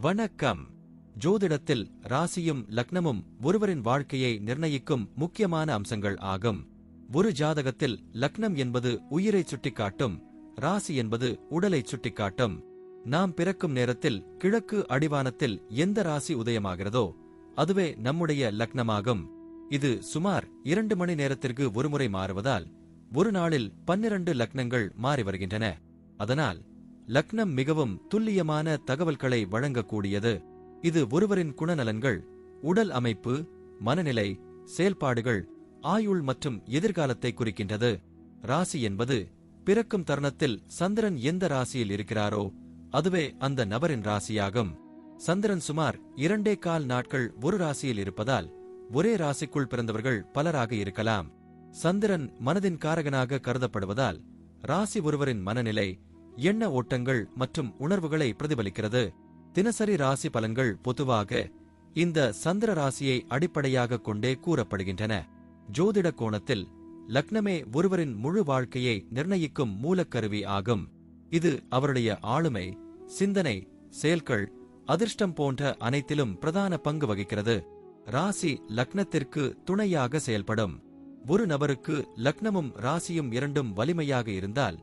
வணக்கம். ஜோதிடத்தில் ராசியும் லக்னமும் ஒருவரின் வாழ்க்கையை நிர்ணயிக்கும் முக்கியமான அம்சங்கள் ஆகும். ஒரு ஜாதகத்தில் லக்னம் என்பது உயிரைச் சுட்டிக்காட்டும், ராசி என்பது உடலைச் சுட்டிக்காட்டும். நாம் பிறக்கும் நேரத்தில் கிழக்கு அடிவானத்தில் எந்த ராசி உதயமாகிறதோ அதுவே நம்முடைய லக்னமாகும். இது சுமார் 2 மணி நேரத்திற்கு ஒருமுறை மாறுவதால் ஒரு நாளில் 12 லக்னங்கள் மாறி வருகின்றன. அதனால் லக்னம் மிகவும் துல்லியமான தகவல்களை வழங்கக்கூடியது. இது ஒருவரின் குணநலன்கள், உடல் அமைப்பு, மனநிலை, செயல்பாடுகள், ஆயுள் மற்றும் எதிர்காலத்தை குறிக்கின்றது. ராசி என்பது பிறக்கும் தருணத்தில் சந்திரன் எந்த ராசியில் இருக்கிறாரோ அதுவே அந்த நபரின் ராசியாகும். சந்திரன் சுமார் 2.25 நாட்கள் ஒரு ராசியில் இருப்பதால் ஒரே ராசிக்குள் பிறந்தவர்கள் பலராக இருக்கலாம். சந்திரன் மனதின் காரகனாக கருதப்படுவதால் ராசி ஒருவரின் மனநிலை, எண்ண ஓட்டங்கள் மற்றும் உணர்வுகளை பிரதிபலிக்கிறது. தினசரி ராசி பலன்கள் பொதுவாக இந்த சந்திர ராசியை அடிப்படையாக கொண்டே கூறப்படுகின்றன. ஜோதிட கோணத்தில் லக்னமே ஒருவரின் முழு வாழ்க்கையை நிர்ணயிக்கும் மூலக்கருவி ஆகும். இது அவருடைய ஆளுமை, சிந்தனை, செயல்கள், அதிர்ஷ்டம் போன்ற அனைத்திலும் பிரதான பங்கு வகிக்கிறது. ராசி லக்னத்திற்கு துணையாக செயல்படும். ஒரு நபருக்கு லக்னமும் ராசியும் இரண்டும் வலிமையாக இருந்தால்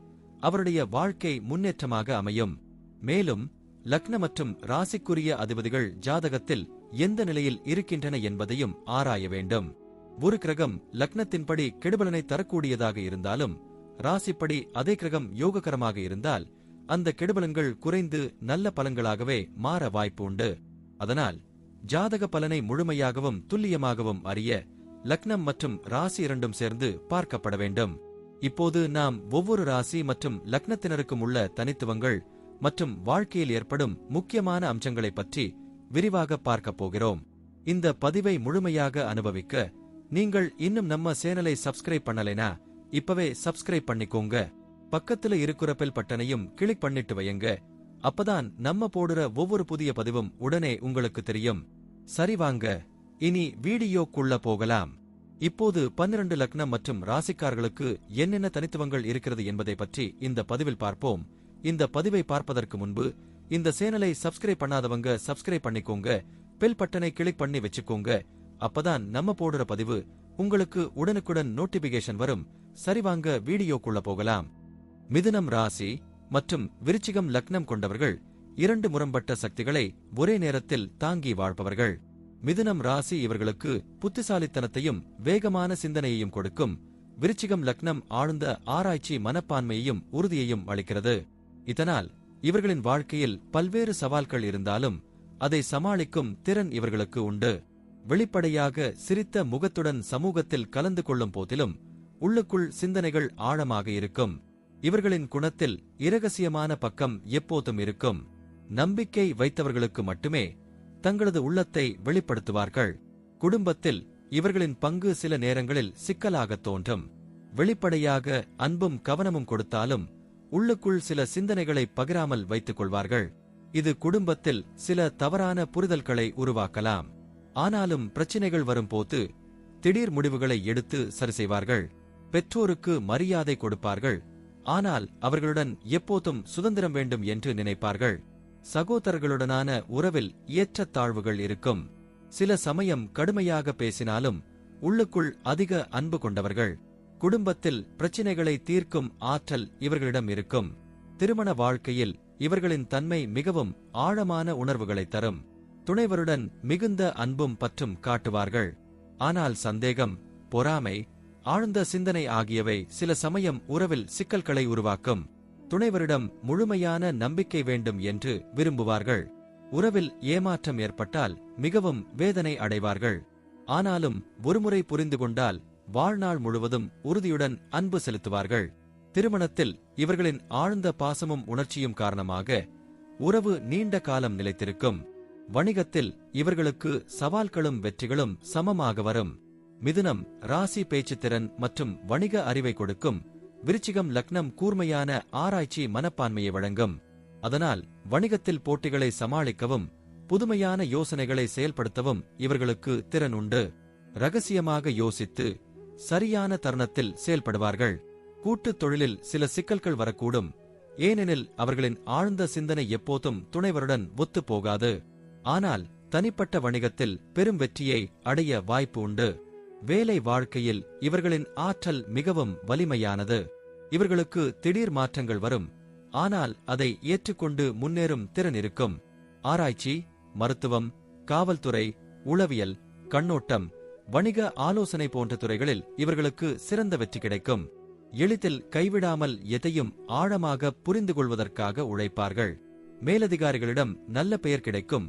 அவருடைய வாழ்க்கை முன்னேற்றமாக அமையும். மேலும் லக்ன மற்றும் ராசிக்குரிய அதிபதிகள் ஜாதகத்தில் எந்த நிலையில் இருக்கின்றன என்பதையும் ஆராய வேண்டும். ஒரு கிரகம் லக்னத்தின்படி கெடுபலனை தரக்கூடியதாக இருந்தாலும் ராசிப்படி அதே கிரகம் யோககரமாக இருந்தால் அந்த கெடுபலன்கள் குறைந்து நல்ல பலன்களாகவே மாற வாய்ப்பு உண்டு. அதனால் ஜாதக பலனை முழுமையாகவும் துல்லியமாகவும் அறிய லக்னம் மற்றும் ராசி இரண்டும் சேர்ந்து பார்க்கப்பட வேண்டும். இப்போது நாம் ஒவ்வொரு ராசி மற்றும் லக்னத்தினருக்கும் உள்ள தனித்துவங்கள் மற்றும் வாழ்க்கையில் ஏற்படும் முக்கியமான அம்சங்களை பற்றி விரிவாக பார்க்கப் போகிறோம். இந்த பதிவை முழுமையாக அனுபவிக்க நீங்கள் இன்னும் நம்ம சேனலை சப்ஸ்கிரைப் பண்ணலைனா இப்பவே சப்ஸ்கிரைப் பண்ணிக்கோங்க. பக்கத்துல இருக்கிற பெல் பட்டனையும் கிளிக் பண்ணிட்டு வையுங்க. அப்பதான் நம்ம போடுற ஒவ்வொரு புதிய பதிவும் உடனே உங்களுக்கு தெரியும். சரி வாங்க, இனி வீடியோக்குள்ள போகலாம். இப்போது 12 லக்னம் மற்றும் ராசிக்காரர்களுக்கு என்னென்ன தனித்துவங்கள் இருக்கிறது என்பதை பற்றி இந்த பதிவில் பார்ப்போம். இந்த பதிவை பார்ப்பதற்கு முன்பு இந்த சேனலை சப்ஸ்கிரைப் பண்ணாதவங்க சப்ஸ்கிரைப் பண்ணிக்கோங்க. பெல் பட்டனை கிளிக் பண்ணி வச்சுக்கோங்க. அப்பதான் நம்ம போடுற பதிவு உங்களுக்கு உடனுக்குடன் நோட்டிபிகேஷன் வரும். சரி வாங்க வீடியோக்குள்ள போகலாம். மிதுனம் ராசி மற்றும் விருச்சிகம் லக்னம் கொண்டவர்கள் 2 முரண்பட்ட சக்திகளை ஒரே நேரத்தில் தாங்கி வாழ்பவர்கள். மிதுனம் ராசி இவர்களுக்கு புத்திசாலித்தனத்தையும் வேகமான சிந்தனையையும் கொடுக்கும். விருச்சிகம் லக்னம் ஆழ்ந்த ஆராய்ச்சி மனப்பான்மையையும் உறுதியையும் அளிக்கிறது. இதனால் இவர்களின் வாழ்க்கையில் பல்வேறு சவால்கள் இருந்தாலும் அதை சமாளிக்கும் திறன் இவர்களுக்கு உண்டு. வெளிப்படையாக சிரித்த முகத்துடன் சமூகத்தில் கலந்து கொள்ளும் போதிலும் உள்ளுக்குள் சிந்தனைகள் ஆழமாக இருக்கும். இவர்களின் குணத்தில் இரகசியமான பக்கம் எப்போதும் இருக்கும். நம்பிக்கை வைத்தவர்களுக்கு மட்டுமே தங்களது உள்ளத்தை வெளிப்படுத்துவார்கள். குடும்பத்தில் இவர்களின் பங்கு சில நேரங்களில் சிக்கலாக தோன்றும். வெளிப்படையாக அன்பும் கவனமும் கொடுத்தாலும் உள்ளுக்குள் சில சிந்தனைகளை பகிராமல் வைத்துக் கொள்வார்கள். இது குடும்பத்தில் சில தவறான புரிதல்களை உருவாக்கலாம். ஆனாலும் பிரச்சினைகள் வரும்போது திடீர் முடிவுகளை எடுத்து சரி செய்வார்கள். பெற்றோருக்கு மரியாதை கொடுப்பார்கள். ஆனால் அவர்களுடன் எப்போதும் சுதந்திரம் வேண்டும் என்று நினைப்பார்கள். சகோதரர்களுடனான உறவில் ஏற்றத்தாழ்வுகள் இருக்கும். சில சமயம் கடுமையாக பேசினாலும் உள்ளுக்குள் அதிக அன்பு கொண்டவர்கள். குடும்பத்தில் பிரச்சினைகளை தீர்க்கும் ஆற்றல் இவர்களிடம் இருக்கும். திருமண வாழ்க்கையில் இவர்களின் தன்மை மிகவும் ஆழமான உணர்வுகளை தரும். துணைவருடன் மிகுந்த அன்பும் பற்றும் காட்டுவார்கள். ஆனால் சந்தேகம், பொறாமை, ஆழ்ந்த சிந்தனை ஆகியவை சில சமயம் உறவில் சிக்கல்களை உருவாக்கும். துணைவரிடம் முழுமையான நம்பிக்கை வேண்டும் என்று விரும்புவார்கள். உறவில் ஏமாற்றம் ஏற்பட்டால் மிகவும் வேதனை அடைவார்கள். ஆனாலும் ஒருமுறை புரிந்து கொண்டால் வாழ்நாள் முழுவதும் உறுதியுடன் அன்பு செலுத்துவார்கள். திருமணத்தில் இவர்களின் ஆழ்ந்த பாசமும் உணர்ச்சியும் காரணமாக உறவு நீண்ட காலம் நிலைத்திருக்கும். வணிகத்தில் இவர்களுக்கு சவால்களும் வெற்றிகளும் சமமாக வரும். மிதுனம் ராசி பேச்சுத்திறன் மற்றும் வணிக அறிவை கொடுக்கும். விருச்சிகம் லக்னம் கூர்மையான ஆராய்ச்சி மனப்பான்மையை வழங்கும். அதனால் வணிகத்தில் போட்டிகளை சமாளிக்கவும் புதுமையான யோசனைகளை செயல்படுத்தவும் இவர்களுக்கு திறன் உண்டு. ரகசியமாக யோசித்து சரியான தருணத்தில் செயல்படுவார்கள். கூட்டுத் தொழிலில் சில சிக்கல்கள் வரக்கூடும். ஏனெனில் அவர்களின் ஆழ்ந்த சிந்தனை எப்போதும் துணைவருடன் ஒத்துப் போகாது. ஆனால் தனிப்பட்ட வணிகத்தில் பெரும் வெற்றியை அடைய வாய்ப்பு உண்டு. வேலை வாழ்க்கையில் இவர்களின் ஆற்றல் மிகவும் வலிமையானது. இவர்களுக்கு திடீர் மாற்றங்கள் வரும், ஆனால் அதை ஏற்றுக்கொண்டு முன்னேறும் திறன் இருக்கும். ஆராய்ச்சி, மருத்துவம், காவல்துறை, உளவியல், கண்ணோட்டம், வணிக ஆலோசனை போன்ற துறைகளில் இவர்களுக்கு சிறந்த வெற்றி கிடைக்கும். எளிதில் கைவிடாமல் எதையும் ஆழமாக புரிந்து கொள்வதற்காக உழைப்பார்கள். மேலதிகாரிகளிடம் நல்ல பெயர் கிடைக்கும்,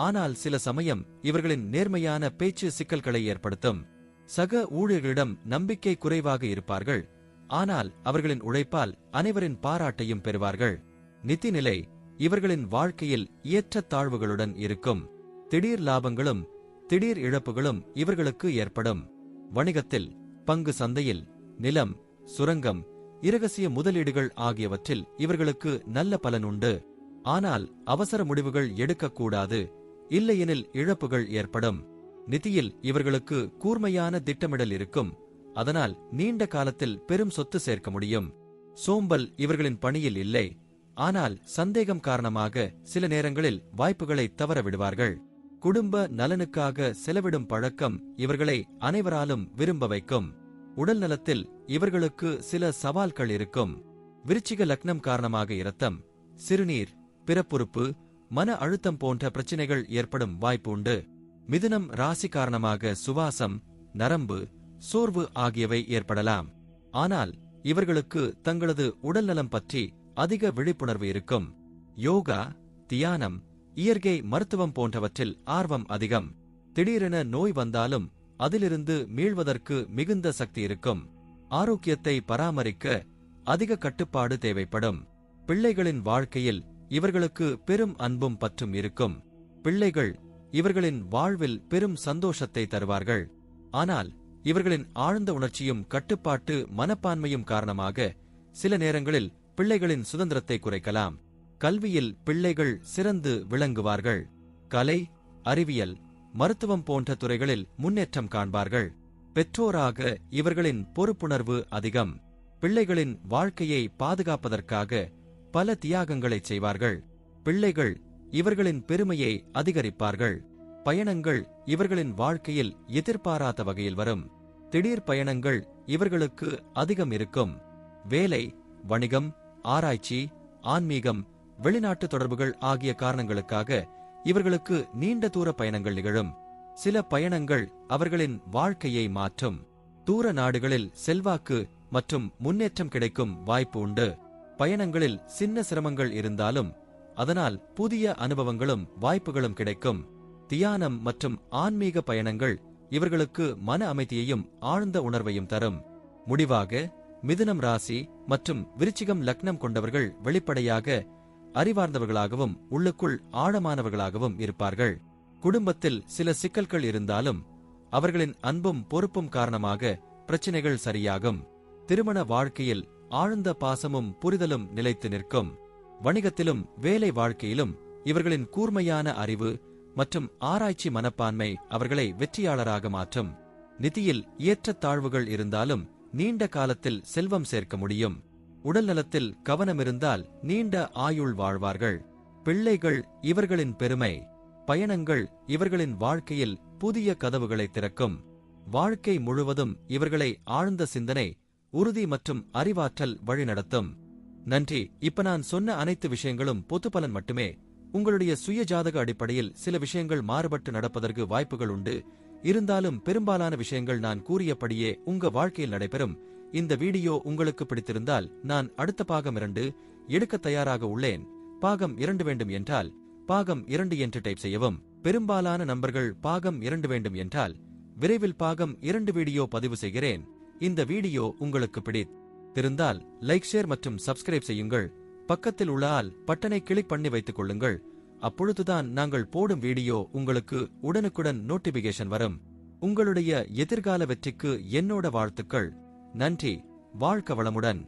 ஆனால் சில சமயம் இவர்களின் நேர்மையான பேச்சு சிக்கல்களை ஏற்படுத்தும். சக ஊழியர்களிடம் நம்பிக்கை குறைவாக இருப்பார்கள், ஆனால் அவர்களின் உழைப்பால் அனைவரின் பாராட்டையும் பெறுவார்கள். நிதி நிலை இவர்களின் வாழ்க்கையில் ஏற்றத்தாழ்வுகளுடன் இருக்கும். திடீர் லாபங்களும் திடீர் இழப்புகளும் இவர்களுக்கு ஏற்படும். வணிகத்தில், பங்கு சந்தையில், நிலம், சுரங்கம், இரகசிய முதலீடுகள் ஆகியவற்றில் இவர்களுக்கு நல்ல பலன் உண்டு. ஆனால் அவசர முடிவுகள் எடுக்கக்கூடாது, இல்லையெனில் இழப்புகள் ஏற்படும். நிதியில் இவர்களுக்கு கூர்மையான திட்டமிடல் இருக்கும், அதனால் நீண்ட காலத்தில் பெரும் சொத்து சேர்க்க முடியும். சோம்பல் இவர்களின் பணியில் இல்லை, ஆனால் சந்தேகம் காரணமாக சில நேரங்களில் வாய்ப்புகளை தவற விடுவார்கள். குடும்ப நலனுக்காக செலவிடும் பழக்கம் இவர்களை அனைவராலும் விரும்ப வைக்கும். உடல் நலத்தில் இவர்களுக்கு சில சவால்கள் இருக்கும். விருச்சிக லக்னம் காரணமாக இரத்தம், சிறுநீர், பிறப்புறுப்பு, மன அழுத்தம் போன்ற பிரச்சினைகள் ஏற்படும் வாய்ப்பு உண்டு. மிதுனம் ராசி காரணமாக சுவாசம், நரம்பு, சோர்வு ஆகியவை ஏற்படலாம். ஆனால் இவர்களுக்கு தங்களது உடல்நலம் பற்றி அதிக விழிப்புணர்வு இருக்கும். யோகா, தியானம், இயற்கை மருத்துவம் போன்றவற்றில் ஆர்வம் அதிகம். திடீரென நோய் வந்தாலும் அதிலிருந்து மீள்வதற்கு மிகுந்த சக்தி இருக்கும். ஆரோக்கியத்தை பராமரிக்க அதிக கட்டுப்பாடு தேவைப்படும். பிள்ளைகளின் வாழ்க்கையில் இவர்களுக்கு பெரும் அன்பும் பற்றும் இருக்கும். பிள்ளைகள் இவர்களின் வாழ்வில் பெரும் சந்தோஷத்தை தருவார்கள். ஆனால் இவர்களின் ஆழ்ந்த உணர்ச்சியும் கட்டுப்பாட்டு மனப்பான்மையும் காரணமாக சில நேரங்களில் பிள்ளைகளின் சுதந்திரத்தை குறைக்கலாம். கல்வியில் பிள்ளைகள் சிறந்து விளங்குவார்கள். கலை, அறிவியல், மருத்துவம் போன்ற துறைகளில் முன்னேற்றம் காண்பார்கள். பெற்றோராக இவர்களின் பொறுப்புணர்வு அதிகம். பிள்ளைகளின் வாழ்க்கையை பாதுகாப்பதற்காக பல தியாகங்களை செய்வார்கள். பிள்ளைகள் இவர்களின் பெருமையை அதிகரிப்பார்கள். பயணங்கள் இவர்களின் வாழ்க்கையில் எதிர்பாராத வகையில் வரும். திடீர் பயணங்கள் இவர்களுக்கு அதிகம் இருக்கும். வேலை, வணிகம், ஆராய்ச்சி, ஆன்மீகம், வெளிநாட்டு தொடர்புகள் ஆகிய காரணங்களுக்காக இவர்களுக்கு நீண்ட தூர பயணங்கள் நிகழும். சில பயணங்கள் அவர்களின் வாழ்க்கையை மாற்றும். தூர நாடுகளில் செல்வாக்கு மற்றும் முன்னேற்றம் கிடைக்கும் வாய்ப்பு உண்டு. பயணங்களில் சின்ன சிரமங்கள் இருந்தாலும் அதனால் புதிய அனுபவங்களும் வாய்ப்புகளும் கிடைக்கும். தியானம் மற்றும் ஆன்மீக பயணங்கள் இவர்களுக்கு மன அமைதியையும் ஆழ்ந்த உணர்வையும் தரும். முடிவாக, மிதுனம் ராசி மற்றும் விருச்சிகம் லக்னம் கொண்டவர்கள் வெளிப்படையாக அறிவார்ந்தவர்களாகவும் உள்ளுக்குள் ஆழமானவர்களாகவும் இருப்பார்கள். குடும்பத்தில் சில சிக்கல்கள் இருந்தாலும் அவர்களின் அன்பும் பொறுப்பும் காரணமாக பிரச்சினைகள் சரியாகும். திருமண வாழ்க்கையில் ஆழ்ந்த பாசமும் புரிதலும் நிலைத்து நிற்கும். வணிகத்திலும் வேலை வாழ்க்கையிலும் இவர்களின் கூர்மையான அறிவு மற்றும் ஆராய்ச்சி மனப்பான்மை அவர்களை வெற்றியாளராக மாற்றும். நிதியில் ஏற்றத்தாழ்வுகள் இருந்தாலும் நீண்ட காலத்தில் செல்வம் சேர்க்க முடியும். உடல் நலத்தில் கவனமிருந்தால் நீண்ட ஆயுள் வாழ்வார்கள். பிள்ளைகள் இவர்களின் பெருமை. பயணங்கள் இவர்களின் வாழ்க்கையில் புதிய கதவுகளை திறக்கும். வாழ்க்கை முழுவதும் இவர்களை ஆழ்ந்த சிந்தனை, உறுதி மற்றும் அறிவாற்றல் வழிநடத்தும். நன்றி. இப்ப நான் சொன்ன அனைத்து விஷயங்களும் பொதுப்பலன் மட்டுமே. உங்களுடைய சுய ஜாதக அடிப்படையில் சில விஷயங்கள் மாறுபட்டு நடப்பதற்கு வாய்ப்புகள் உண்டு. இருந்தாலும் பெரும்பாலான விஷயங்கள் நான் கூறியபடியே உங்க வாழ்க்கையில் நடைபெறும். இந்த வீடியோ உங்களுக்கு பிடித்திருந்தால் நான் அடுத்த பாகம் 2 எடுக்க தயாராக உள்ளேன். பாகம் 2 வேண்டும் என்றால் பாகம் 2 என்று டைப் செய்யவும். பெரும்பாலான நண்பர்கள் பாகம் 2 வேண்டும் என்றால் விரைவில் பாகம் 2 வீடியோ பதிவு செய்கிறேன். இந்த வீடியோ உங்களுக்கு பிடித்திருந்தால் லைக், ஷேர் மற்றும் சப்ஸ்கிரைப் செய்யுங்கள். பக்கத்தில் உள்ள ஆல் பட்டனை கிளிக் பண்ணி வைத்துக் கொள்ளுங்கள். அப்பொழுதுதான் நாங்கள் போடும் வீடியோ உங்களுக்கு உடனுக்குடன் நோட்டிபிகேஷன் வரும். உங்களுடைய எதிர்கால வெற்றிக்கு என்னோட வாழ்த்துக்கள். நன்றி. வாழ்க வளமுடன்.